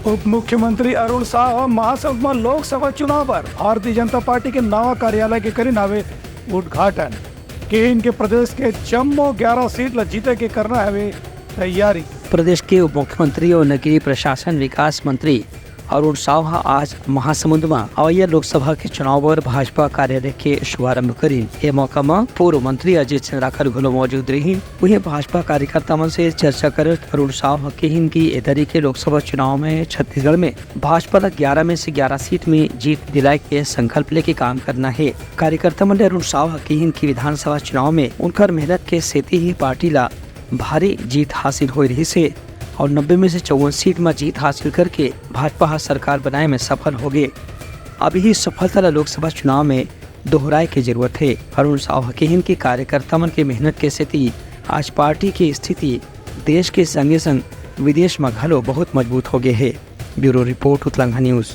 उप मुख्यमंत्री अरुण साह महासमुंद में लोकसभा चुनाव पर भारतीय जनता पार्टी के नवा कार्यालय के करी नावे उद्घाटन के इनके प्रदेश के जम्मू 11 सीट ला जीते के करना है तैयारी। प्रदेश के उप मुख्यमंत्री और नगरीय प्रशासन विकास मंत्री अरुण साह आज महासमुंद में अवैया लोकसभा के चुनाव पर भाजपा कार्यालय के शुभारंभ करी। ये मौका में पूर्व मंत्री अजीत सिंह राखल घुलो मौजूद रही। वही भाजपा कार्यकर्ता मन से चर्चा कर अरुण साह के इनकी इधरी के लोकसभा चुनाव में छत्तीसगढ़ में भाजपा 11 में से 11 सीट में जीत दिलाए के संकल्प लेके काम करना है। कार्यकर्ता मन ने अरुण साह के इनकी विधानसभा चुनाव में उनकर मेहनत के सेती ही पार्टी ला भारी जीत हासिल हो रही से और 90 में से 54 सीट में जीत हासिल करके भाजपा सरकार बनाए में सफल हो गए। अभी ही सफलता लोकसभा चुनाव में दोहराए की जरूरत है। अरुण साह के इनके कार्यकर्ता मन के मेहनत के स्थिति आज पार्टी की स्थिति देश के संगे संग विदेश में घलो बहुत मजबूत हो गए है। Bureau report Uttarakhand news.